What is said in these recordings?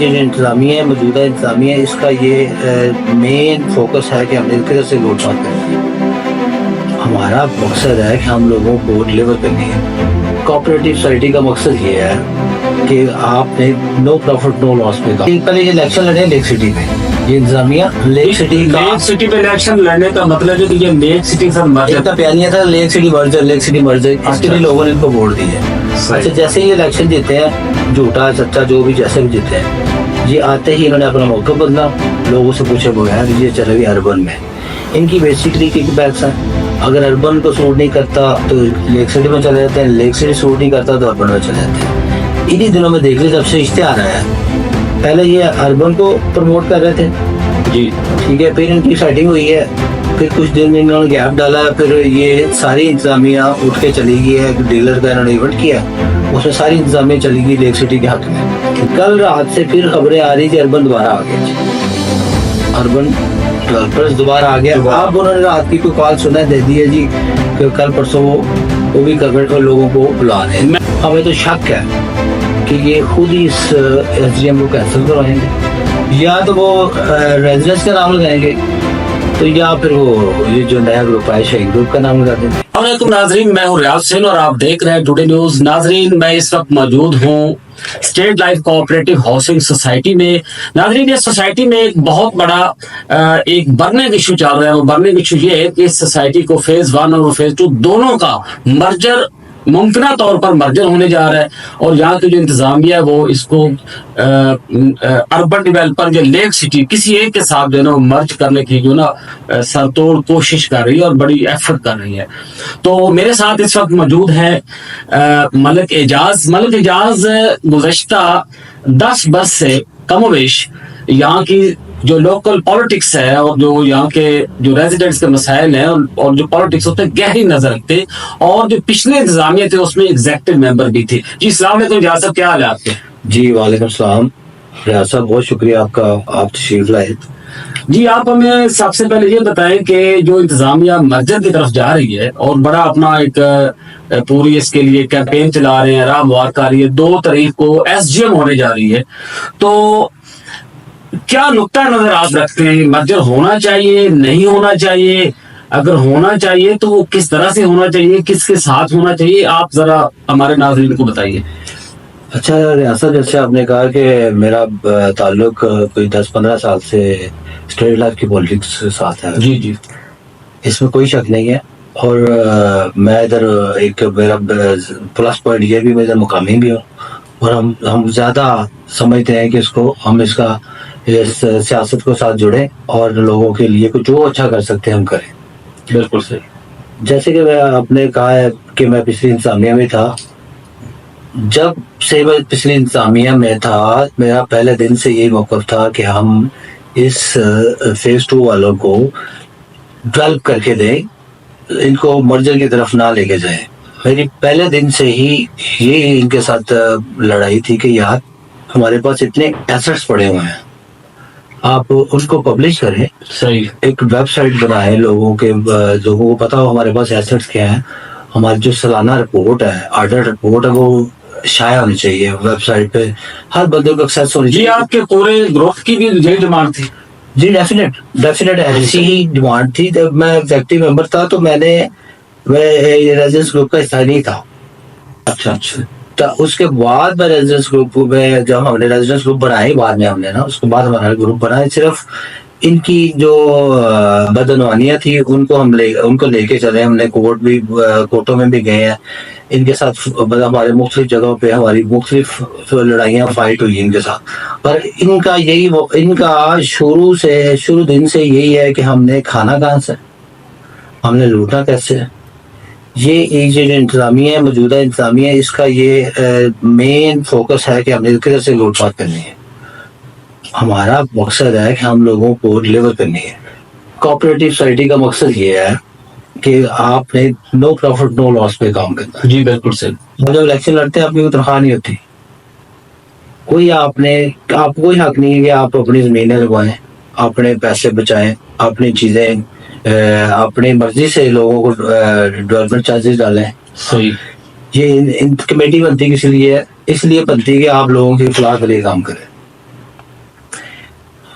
جو انتظامیہ ہے موجودہ انتظامیہ اس کا یہ مین فوکس ہے کہ ہم نے کدھر سے لوٹ مار کرنی ہے. ہمارا مقصد ہے کہ ہم لوگوں کو ڈلیور کرنی ہے. کوآپریٹو سوسائٹی کا مقصد یہ ہے کہ آپ نے نو پروفٹ نو لاس پہ کام. پہلے یہ الیکشن لڑے لیک سٹی میں. یہ انتظامیہ لیک سٹی پہ الیکشن لڑنے کا مطلب ہے کہ یہ لیک سٹی کا مرجر کا بیانیہ تھا لیک سٹی مرجر اس کے لیے لوگوں نے ان کو ووٹ دی ہے. اچھا جیسے یہ الیکشن جیتے ہیں جھوٹا سچا جو بھی جیسے بھی جیتے ہیں یہ آتے ہی انہوں نے اپنا موقع بدلا. لوگوں سے پوچھے بغیر یہ چلے گئے اربن میں. ان کی بیسکلی کک بیکس ہیں. اگر اربن کو سوٹ نہیں کرتا تو لیک سٹی میں چلے جاتے ہیں, لیک سٹی سوٹ نہیں کرتا تو اربن میں چلے جاتے ہیں. انہی دنوں میں دیکھ لیں جب سے اشتہار آیا ہے پہلے یہ اربن کو پروموٹ کر رہے تھے جی ٹھیک ہے, پھر ان کی سیٹنگ ہوئی ہے, پھر کچھ دن انہوں نے گیپ ڈالا, پھر یہ ساری انتظامیہ اٹھ کے چلی گئی ہے. ڈیلر کا انہوں نے ایونٹ کیا اس میں ساری انتظامیہ چلی گئی لیک سٹی کے حق میں. کل رات سے پھر خبریں آ رہی تھی اربن دوبارہ آ گیا, اربن ڈیولپرز دوبارہ آ گیا. اب انہوں نے رات کی کوئی کال سنا دے دی ہے جی کہ کل پرسوں وہ بھی گورنمنٹ کو لوگوں کو بلا رہے ہیں. ہمیں تو شک ہے کہ یہ خود ہی اس ایس ڈی ایم کو کینسل کروائیں گے, یا تو وہ ریزیڈنس کا نام لگائیں گے تو یا پھر وہ یہ جو نیا گروپ ہے شہید گروپ کا نام لگا دیں گے. السلام علیکم ناظرین, میں ہوں ریاض حسین اور آپ دیکھ رہے ہیں ٹوڈے نیوز. ناظرین میں اس وقت موجود ہوں state life cooperative housing society میں. ناظرین اس سوسائٹی میں ایک بہت بڑا ایک برننگ ایشو چل رہا ہے. وہ برننگ ایشو یہ ہے کہ اس سوسائٹی کو فیز 1 اور فیز 2 دونوں کا مرجر ممکنہ طور پر مرجر ہونے جا رہا ہے, اور یہاں کی جو انتظامیہ ہے وہ اس کو اربن ڈیولپر یا لیک سٹی کسی ایک کے ساتھ جو ہے نا مرج کرنے کی جو نا سرتوڑ کوشش کر رہی ہے اور بڑی ایفرٹ کر رہی ہے. تو میرے ساتھ اس وقت موجود ہے ملک اعجاز. ملک اعجاز گزشتہ 10 برس سے کم و بیش یہاں کی جو لوکل پالیٹکس ہے اور جو یہاں کے جو ریزیڈنٹس کے مسائل ہیں اور جو پالیٹکس اس پہ گہری نظر رکھتے, اور جو پچھلے انتظامیہ تھے اس میں ایگزیکٹو ممبر بھی تھے. جی السلام علیکم ریاض صاحب, کیا حال ہے آپ کے؟ جی وعلیکم السلام ریاض صاحب, بہت شکریہ آپ کا, آپ تشریف لائے. جی آپ ہمیں سب سے پہلے یہ بتائیں کہ جو انتظامیہ مرجر کی طرف جا رہی ہے اور بڑا اپنا ایک پوری اس کے لیے کیمپین چلا رہے ہیں, راہ ہموار کر رہی ہے, 2 تاریخ کو ایس جی ایم ہونے جا رہی ہے, تو کیا نقطہ نظر آپ رکھتے ہیں؟ مرجر ہونا چاہیے نہیں ہونا چاہیے؟ اگر ہونا چاہیے تو وہ کس طرح سے ہونا چاہیے, کس کے ساتھ ہونا چاہیے؟ آپ ذرا ہمارے ناظرین کو بتائیے. اچھا ریاست, جیسے آپ نے کہا کہ میرا تعلق کوئی 10-15 سال سے اسٹیٹ لائف کی پولیٹکس کے ساتھ ہے. جی جی, اس میں کوئی شک نہیں ہے. اور میں ادھر ایک میرا پلس پوائنٹ یہ بھی میں ادھر مقامی بھی ہوں, اور ہم زیادہ سمجھتے ہیں کہ ہم اس کا سیاست کو ساتھ جڑیں اور لوگوں کے لیے کچھ جو اچھا کر سکتے ہیں ہم کریں. بالکل صحیح. جیسے کہ آپ نے کہا ہے کہ میں پچھلی انتظامیہ میں تھا, جب سے میں پچھلی انتظامیہ میں تھا میرا پہلے دن سے یہی موقف تھا کہ ہم اس فیز 2 والوں کو ڈیولپ کر کے دیں, ان کو مرجر کی طرف نہ لے کے جائیں. میری پہلے دن سے ہی یہ ان کے ساتھ لڑائی تھی کہ یار ہمارے پاس اتنے ایسٹس پڑے ہوئے ہیں, آپ ان کو پبلش کریں. صحیح. ایک ویب سائٹ بنائیں, لوگوں کو پتا ہو ہمارے پاس ایسٹس کیا ہیں. ہماری جو سالانہ رپورٹ ہے, آڈٹ رپورٹ ہے, وہ شائع ہونی چاہیے ویب سائٹ پہ, ہر بندے کو ایکسیس ہونی چاہیے. جی آپ کے پورے گروپ کی بھی یہی ڈیمانڈ تھی؟ جی ڈیفینیٹ ایسی ہی ڈیمانڈ تھی. جب میں ایگزیکٹو ممبر تھا تو میں ریزیڈنس گروپ کا حصہ نہیں تھا. اچھا. اس کے بعد میں ریزیڈنس گروپ میں, جب ہم نے ریزیڈنس گروپ بنائے بعد میں ہم نے نا, اس کے بعد ہمارا گروپ بنائے, صرف ان کی جو بدعنوانیاں تھی ان کو لے کے چلے. ہم نے کورٹوں میں بھی گئے ہیں ان کے ساتھ, ہمارے مختلف جگہوں پہ ہماری مختلف لڑائیاں فائٹ ہوئی ان کے ساتھ. پر ان کا شروع دن سے یہی ہے کہ ہم نے کھانا کہاں سے, ہم نے لوٹنا کیسے. یہ جو انتظامیہ ہے موجودہ انتظامیہ اس کا یہ مین فوکس ہے کہ ہم نے کدھر سے لوٹ مار کرنی ہے. ہمارا مقصد ہے کہ ہم لوگوں کو ڈلیور کرنی ہے. کوآپریٹو سوسائٹی کا مقصد یہ ہے کہ آپ نے نو پروفٹ نو لاس پہ کام کرنا ہے. جی بالکل صحیح. جب الیکشن لڑتے ہیں آپ کی کوئی تنخواہ نہیں ہوتی, آپ کو کوئی حق نہیں ہے کہ آپ اپنی زمینیں لگوائیں, اپنے پیسے بچائیں, اپنی چیزیں اپنی مرضی سے لوگوں کو ڈیولپمنٹ چارجز ڈالیں. صحیح. یہ کمیٹی بنتی کس لیے ہے؟ اس لیے بنتی کہ آپ لوگوں کی فلاح کے لیے کام کریں.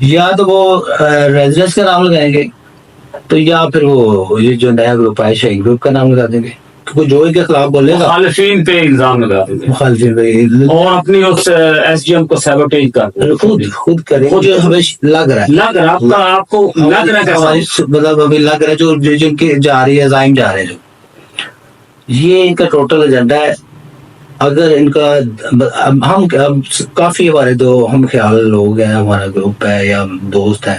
یا تو وہ ریزیڈنس کا نام لگائیں گے تو یا پھر وہ یہ جو نیا گروپ ہے شہید گروپ کا نام لگا دیں گے، کیونکہ جو ان کے خلاف بولے گا مخالفین پہ الزام لگا دیتے ہیں مخالفین اور اپنی اس ایس ڈی ایم کو سیبوٹیج کرتے ہیں. خود کریں گے، جو ہمیں لگ رہا ہے لگ رہا آپ کو لگ رہا ہے ہماری مطلب ابھی لگ رہا ہے جو جن کے جا رہی ہے عزائم جا رہے ہیں جو یہ ان کا ٹوٹل ایجنڈا ہے. اگر ان کا ہم کافی ہمارے دو ہم خیال لوگ ہیں، ہمارا گروپ ہے یا دوست ہیں،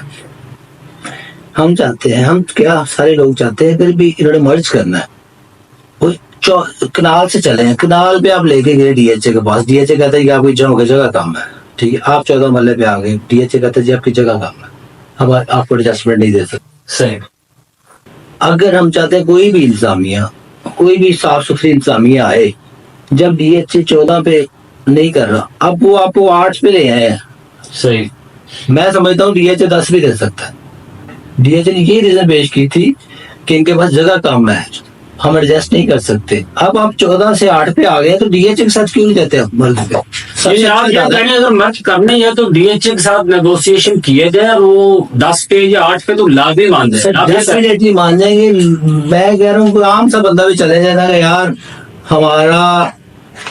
ہم چاہتے ہیں، ہم کیا سارے لوگ چاہتے ہیں اگر بھی انہوں نے مرج کرنا ہے وہ کنال سے چلے ہیں. کنال پہ آپ لے کے گئے ڈی ایچ اے کے پاس، ڈی ایچ اے کہتا ہے کہ آپ کی جگہ کام ہے، ٹھیک ہے، آپ 14 محلے پہ آ گئے، ڈی ایچ اے کہتا ہے جی آپ کی جگہ کام ہے، ہم آپ کو ایڈجسٹمنٹ نہیں دے سکتے. صحیح. اگر ہم چاہتے ہیں کوئی بھی انتظامیہ، کوئی بھی صاف ستھری انتظامیہ آئے، جب ڈی ایچ اے 14 پہ نہیں کر رہا، اب وہ آپ کو 8 پہ لے آئے ہیں. صحیح. میں سمجھتا ہوں ڈی ایچ اے 10 بھی دے سکتا ہے. ڈی ایچ اے نے یہ ریزن پیش کی تھی کہ ان کے پاس جگہ کم ہے، ہم ایڈجسٹ نہیں کر سکتے. اب آپ 14 سے 8 پہ آ گئے تو ڈی ایچ اے کے ساتھ کیوں نہیں دیتے مرد پہ؟ آپ یہ کہنے اگر مرچ کرنی ہے تو ڈی ایچ اے کے ساتھ نیگوسیشن کیے جائے اور وہ 10 پہ یا 8 پہ تو لازمی مان جائے. ڈیفینیٹلی مان جائیں گے. میں کہہ رہا ہوں کوئی عام سا بندہ بھی چلے جائے نا کہ یار ہمارا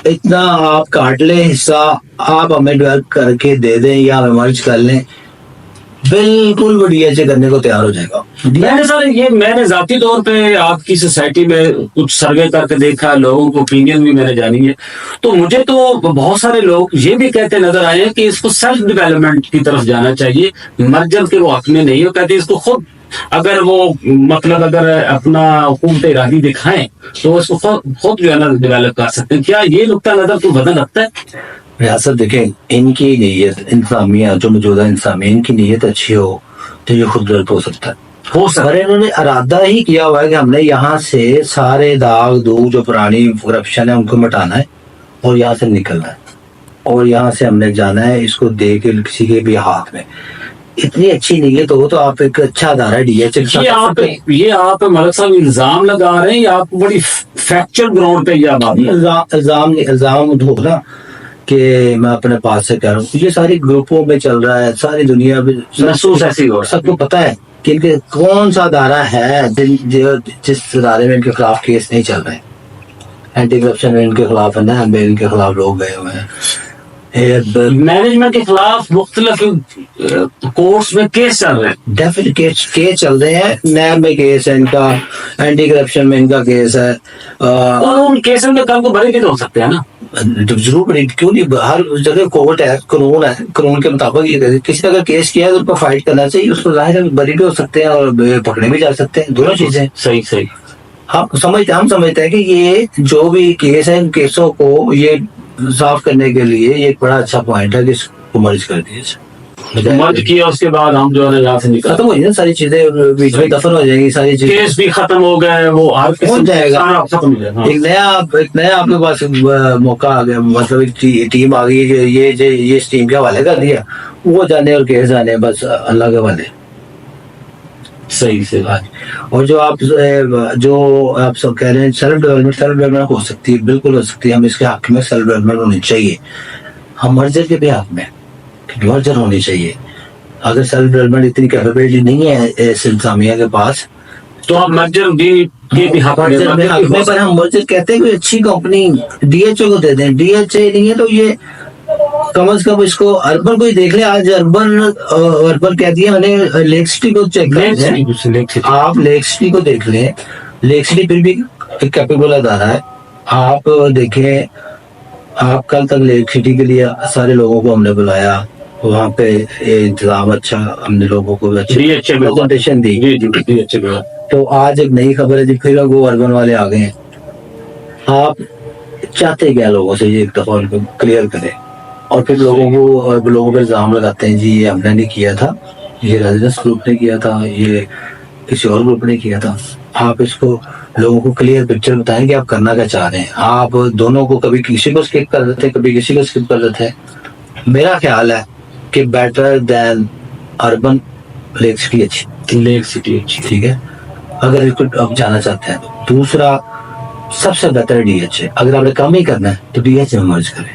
اتنا آپ کاٹ لیں حصہ، آپ ہمیں ڈیولپ کر کے دے دیں یا ہمیں مرج کر لیں، بالکل وہ ڈی ایچ اے کرنے کو تیار ہو جائے گا. میں نے ذاتی طور پہ آپ کی سوسائٹی میں کچھ سروے کر کے دیکھا، لوگوں کو اوپینین بھی میں نے جانی ہے، تو مجھے تو بہت سارے لوگ یہ بھی کہتے نظر آئے ہیں کہ اس کو سیلف ڈیولپمنٹ کی طرف جانا چاہیے، مرجل کے وہ حق میں نہیں ہو. کہتے اس کو خود اگر وہ مطلب اگر اپنا قوت ارادی دکھائیں تو اس کو خود جو ہے نا ڈیولپ کر سکتے ہیں. کیا یہ نقطہ نظر کو بدل رکھتا ہے؟ ریاست دیکھیں ان کی نیت انتظامیہ جو موجودہ انتظامیہ ان کی نیت اچھی ہو تو یہ خود ڈیولپ ہو سکتا ہے. اور انہوں نے ارادہ ہی کیا ہوا ہے کہ ہم نے یہاں سے سارے داغ دھوگ جو پرانی کرپشن ہے ان کو مٹانا ہے اور یہاں سے نکلنا ہے اور یہاں سے ہم نے جانا ہے اس کو دے کے کسی کے بھی ہاتھ میں. اتنی اچھی نیت ہو تو آپ ایک اچھا ادارہ ڈی ایچ اے یہ آپ ملک صاحب الزام لگا رہے ہیں یا آپ بڑی فیکچر گراؤنڈ پہ الزام ہوگا کہ میں اپنے پاس سے کہہ رہا ہوں. یہ ساری گروپوں میں چل رہا ہے، ساری دنیا میں محسوس ایسی ہو سب کو پتا ہے کہ ان کے کون سا ادارہ ہے جس ادارے میں ان کے خلاف کیس نہیں چل رہے. اینٹی کرپشن میں ان کے خلاف ہے نا، ان کے خلاف لوگ گئے ہوئے ہیں. مینجمنٹ کے خلاف مختلف کورٹس میں کیس چل رہے ہیں، ڈیفینیٹ کیس چل رہے ہیں. نیب میں کیس ہے ان کا، اینٹی کرپشن میں ان کا کیس ہے. ان کیسوں میں کل کو بھرے بھی تو ہو سکتے ہیں نا. ضرور کیوں نہیں، ہر جگہ کورٹ ہے، قانون ہے، قانون کے مطابق یہ کسی نے اگر کیس کیا ہے تو ان کو فائٹ کرنا چاہیے. اس کو ظاہر ہے بری بھی ہو سکتے ہیں اور پکڑے بھی جا سکتے ہیں، دونوں چیزیں. صحیح. ہم سمجھتے ہیں کہ یہ جو بھی کیس ہے ان کیسوں کو یہ صاف کرنے کے لیے یہ ایک بڑا اچھا پوائنٹ ہے کہ اس کو مرج کر دیے، مرج کیا اس کے بعد ہم جو ہے یہاں سے نکل ختم ہو جائے ساری چیزیں، بیچ میں دفن ہو جائیں گی ساری چیزیں، کیس بھی ختم ہو گئے، وہ ہر ہو جائے گا. ختم ہو جائے گا. ایک نیا آپ کے پاس موقع آ گیا، مطلب ایک ٹیم آ گئی کہ یہ اس ٹیم کے حوالے کر دیا، وہ جانے اور کیس جانے بس اللہ کے حوالے. صحیح بات. اور جو آپ سب کہہ رہے ہیں سیلف ڈیولپمنٹ ہو سکتی ہے، بالکل ہو سکتی ہے. ہم اس کے حق میں سیلف ڈیولپمنٹ ہونی چاہیے. ہم مرجر کے بھی حق میں مرجر ہونی چاہیے. اگر سیلف ڈیولپمنٹ اتنی کیپیبلٹی نہیں ہے اس انتظامیہ کے پاس تو آپ مرجر کے بھی حق میں، پر ہم مرجر کہتے ہیں کوئی اچھی کمپنی ڈی ایچ او کو دے دیں. ڈی ایچ اے نہیں ہے تو یہ کم از کم اس کو اربن کو ہی دیکھ لیں. آج اربن کہہ دیا میں نے لیک سٹی کو چیک کر لیں. آپ لیک سٹی کو دیکھ لیں، لیک سٹی پھر بھی ایک کیپیبل ادارہ ہے. آپ دیکھیں، آپ کل تک لیک سٹی کے لیے سارے لوگوں کو ہم نے بلایا، وہاں پہ انتظام اچھا، ہم نے لوگوں کو پریزنٹیشن دی. تو آج ایک نئی خبر ہے جی پھر وہ اربن والے آ گئے ہیں. آپ چاہتے کیا لوگوں سے یہ ایک دفعہ ان کو کلیئر کریں، اور پھر لوگوں پر الزام لگاتے ہیں جی یہ ہم نے نہیں کیا تھا، یہ ریزیڈنس گروپ نے کیا تھا، یہ کسی اور گروپ نے کیا تھا. آپ اس کو لوگوں کو کلیئر پکچر بتائیں کہ آپ کرنا کیا چاہ رہے ہیں. آپ دونوں کو کبھی کسی کو اسکپ کر دیتے ہیں، کبھی کسی کو اسکپ کر دیتے ہیں. میرا خیال ہے کہ better than urban lake city اچھی، ٹھیک ہے اگر اس کو آپ جانا چاہتے ہیں. دوسرا سب سے بہتر ڈی ایچ اے. اگر آپ نے کام ہی کرنا ہے تو ڈی ایچ اے میں مرج کریں.